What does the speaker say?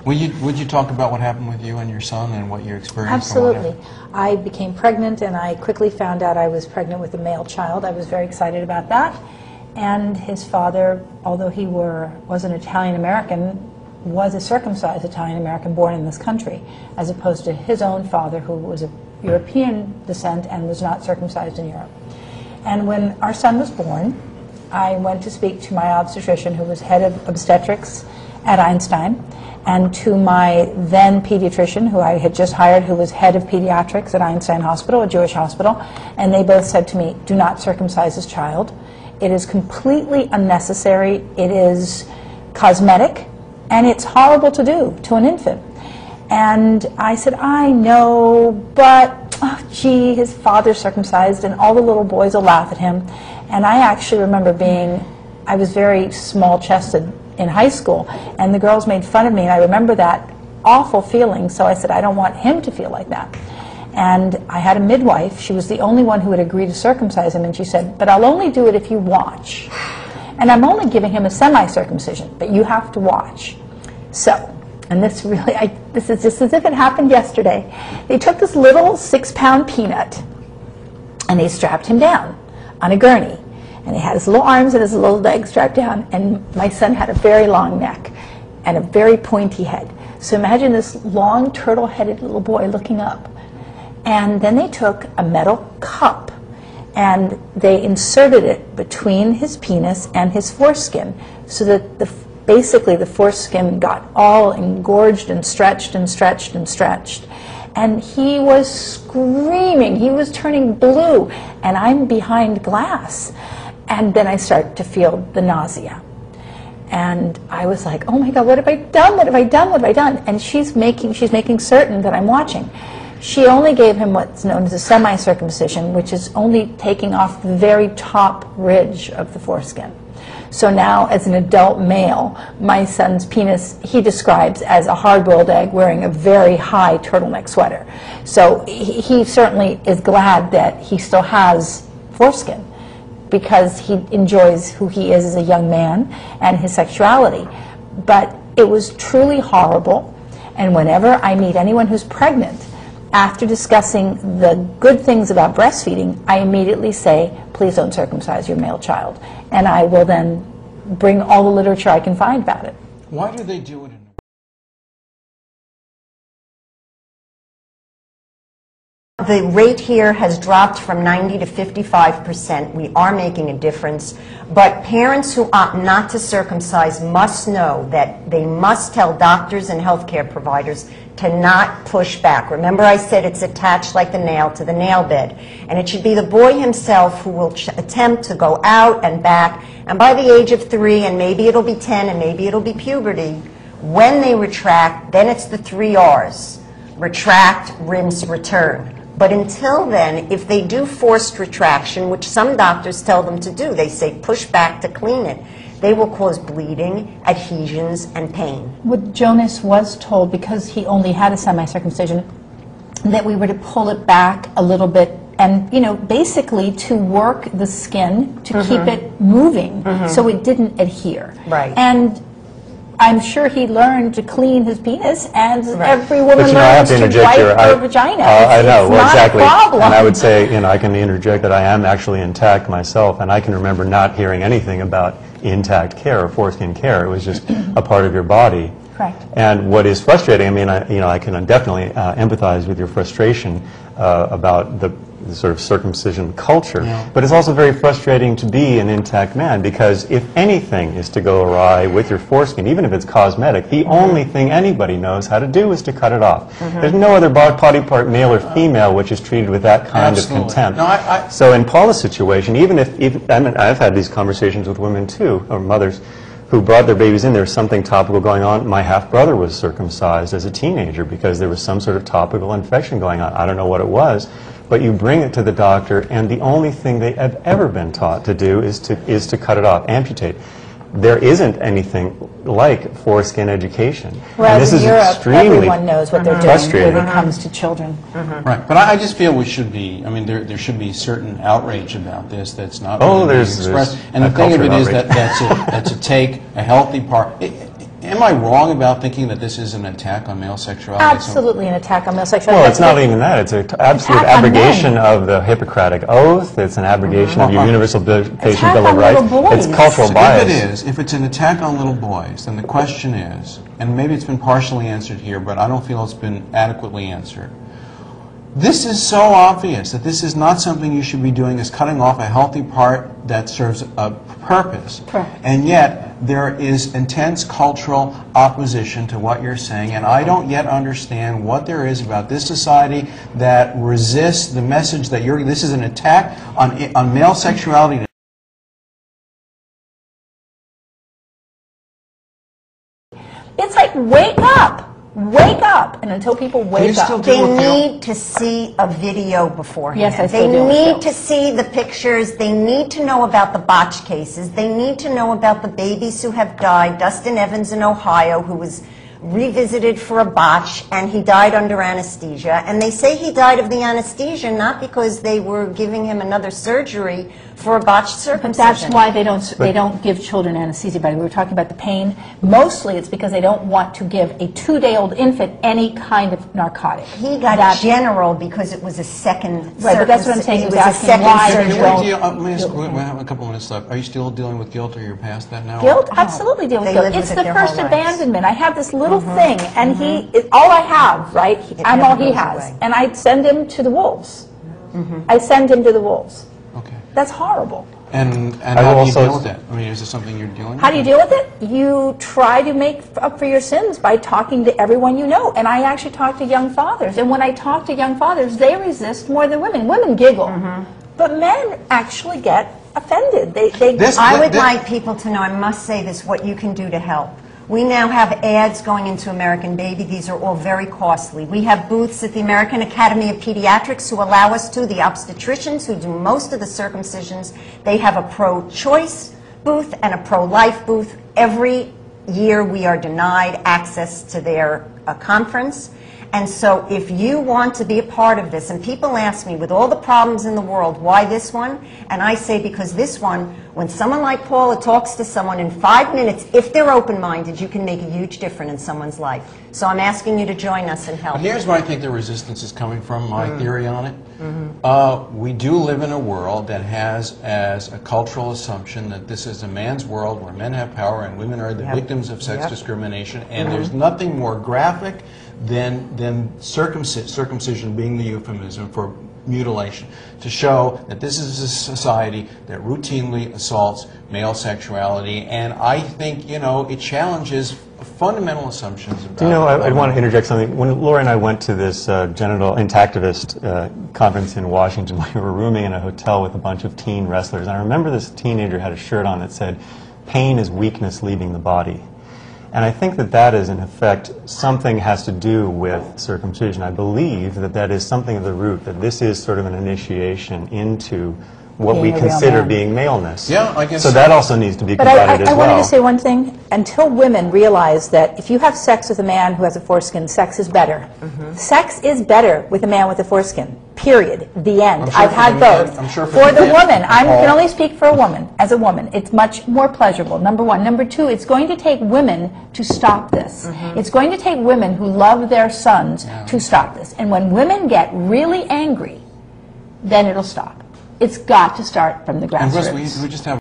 Would you talk about what happened with you and your son and what you experienced? Absolutely. I became pregnant, and I quickly found out I was pregnant with a male child. I was very excited about that. And his father, although he was an Italian-American, was a circumcised Italian-American born in this country, as opposed to his own father, who was of European descent and was not circumcised in Europe. And when our son was born, I went to speak to my obstetrician, who was head of obstetrics at Einstein, and to my then pediatrician, who I had just hired, who was head of pediatrics at Einstein Hospital, a Jewish hospital, and they both said to me, do not circumcise this child. It is completely unnecessary, it is cosmetic, and it's horrible to do to an infant. And I said, I know, but, oh, gee, his father's circumcised, and all the little boys will laugh at him. And I actually remember I was very small-chested in high school, and the girls made fun of me, and I remember that awful feeling, so I said, I don't want him to feel like that. And I had a midwife. She was the only one who would agree to circumcise him, and she said, but I'll only do it if you watch. And I'm only giving him a semi-circumcision, but you have to watch. So, and this really, this is just as if it happened yesterday. They took this little 6-pound peanut, and they strapped him down on a gurney. And he had his little arms and his little legs strapped down, and my son had a very long neck and a very pointy head. So imagine this long, turtle-headed little boy looking up. And then they took a metal cup and they inserted it between his penis and his foreskin, so that basically the foreskin got all engorged and stretched and stretched and stretched. And he was screaming, he was turning blue, and I'm behind glass. And then I start to feel the nausea. And I was like, oh my God, what have I done? What have I done? What have I done? And she's making certain that I'm watching. She only gave him what's known as a semi-circumcision, which is only taking off the very top ridge of the foreskin. So now, as an adult male, my son's penis, he describes as a hard-boiled egg wearing a very high turtleneck sweater. So he certainly is glad that he still has foreskin, because he enjoys who he is as a young man and his sexuality. But it was truly horrible, and whenever I meet anyone who's pregnant, after discussing the good things about breastfeeding, I immediately say, please don't circumcise your male child. And I will then bring all the literature I can find about it. Why do they do it in The rate here has dropped from 90 to 55%. We are making a difference. But parents who opt not to circumcise must know that they must tell doctors and healthcare providers to not push back. Remember, I said it's attached like the nail to the nail bed. And it should be the boy himself who will attempt to go out and back. And by the age of 3, and maybe it'll be 10, and maybe it'll be puberty, when they retract, then it's the 3 R's. Retract, rinse, return. But until then, if they do forced retraction, which some doctors tell them to do, they say push back to clean it, they will cause bleeding, adhesions, and pain. What Jonas was told, because he only had a semi-circumcision, that we were to pull it back a little bit and, you know, basically to work the skin to keep it moving so it didn't adhere. Right. And I'm sure he learned to clean his penis, as every woman learns to wipe her vagina. I know, it's well, not exactly. a problem. And I would say, you know, I can interject that I am actually intact myself, and I can remember not hearing anything about intact care or foreskin care. It was just a part of your body. Correct. And what is frustrating, I mean, I can definitely empathize with your frustration about the sort of circumcision culture, but it's also very frustrating to be an intact man, because if anything is to go awry with your foreskin, even if it's cosmetic, the only thing anybody knows how to do is to cut it off. There's no other body part, male or female, which is treated with that kind of contempt. No, so in Paula's situation, even if I mean, I've had these conversations with women too, or mothers, who brought their babies in. There's something topical going on. My half-brother was circumcised as a teenager because there was some sort of topical infection going on. I don't know what it was, but you bring it to the doctor, and the only thing they have ever been taught to do is to cut it off, amputate. There isn't anything like foreskin education. Whereas and this in is Europe, extremely everyone knows what they're doing when it comes to children. Right, but I just feel we should be, I mean, there should be certain outrage about this that's not Oh, really there's expressed. And the thing of it is that that's a take, a healthy part. Am I wrong about thinking that this is an attack on male sexuality? Absolutely an attack on male sexuality. Well, it's not even that. It's an absolute Attack on abrogation men. of the Hippocratic Oath. It's an abrogation of your Universal Patient Attack Bill of on Rights. little boys. It's cultural So bias. if it's an attack on little boys, then the question is, and maybe it's been partially answered here, but I don't feel it's been adequately answered. This is so obvious that this is not something you should be doing, is cutting off a healthy part that serves a purpose. Correct. And yet, there is intense cultural opposition to what you're saying, and I don't yet understand what there is about this society that resists the message that this is an attack on male sexuality. It's like, wake up! Wake up! And until people wake up. They need to see a video beforehand. Yes, I They still do. need to see the pictures. They need to know about the botch cases. They need to know about the babies who have died. Dustin Evans in Ohio, who was revisited for a botch, and he died under anesthesia. And they say he died of the anesthesia not because they were giving him another surgery for a botched But circumcision. that's why they don't give children anesthesia. But we were talking about the pain. Mostly, it's because they don't want to give a 2-day-old infant any kind of narcotic. He got general because it was a second Right, but that's what I'm saying. It He was was a asking second why surgery. We have a couple minutes left. Are you still dealing with guilt, or you're past that now? Guilt? Absolutely deal with They guilt. lived with It's it the their first whole lives. abandonment. I have this little thing, and all I have, right? I'm never all he goes has. away. And I send him to the wolves. I send him to the wolves. Okay. That's horrible. And I how do you also- deal with that? I mean, is this something you're dealing with? How do you deal with it? You try to make up for your sins by talking to everyone you know. And I actually talk to young fathers. And when I talk to young fathers, they resist more than women. Women giggle. But men actually get offended. I would like people to know, I must say this, what you can do to help. We now have ads going into American Baby. These are all very costly. We have booths at the American Academy of Pediatrics who allow us to. The obstetricians who do most of the circumcisions, they have a pro-choice booth and a pro-life booth. Every year we are denied access to their conference. And so if you want to be a part of this, and people ask me, with all the problems in the world, why this one? And I say, because this one, when someone like Paula talks to someone in 5 minutes, if they're open-minded, you can make a huge difference in someone's life. So I'm asking you to join us and help. But here's where I think the resistance is coming from, my theory on it. We do live in a world that has as a cultural assumption that this is a man's world where men have power and women are the victims of sex discrimination, and there's nothing more graphic than circumcision being the euphemism for mutilation, to show that this is a society that routinely assaults male sexuality. And I think, it challenges fundamental assumptions about... Do you know, I want to interject something. When Laura and I went to this genital intactivist conference in Washington, we were rooming in a hotel with a bunch of teen wrestlers. And I remember this teenager had a shirt on that said, "Pain is weakness leaving the body." And I think that is, in effect, something has to do with circumcision. I believe that is something of the root, that this is sort of an initiation into what we Being a real consider man. being maleness. Yeah, I guess so. That also needs to be But combated I as well. wanted to say one thing. Until women realize that if you have sex with a man who has a foreskin, sex is better. Sex is better with a man with a foreskin. Period. The end. I'm sure I've for had the both. man- I'm sure for the man- woman, I Paul- can only speak for a woman. As a woman, it's much more pleasurable. Number one. Number two, it's going to take women to stop this. It's going to take women who love their sons to stop this. And when women get really angry, then it'll stop. It's got to start from the And grassroots. Russ, we just have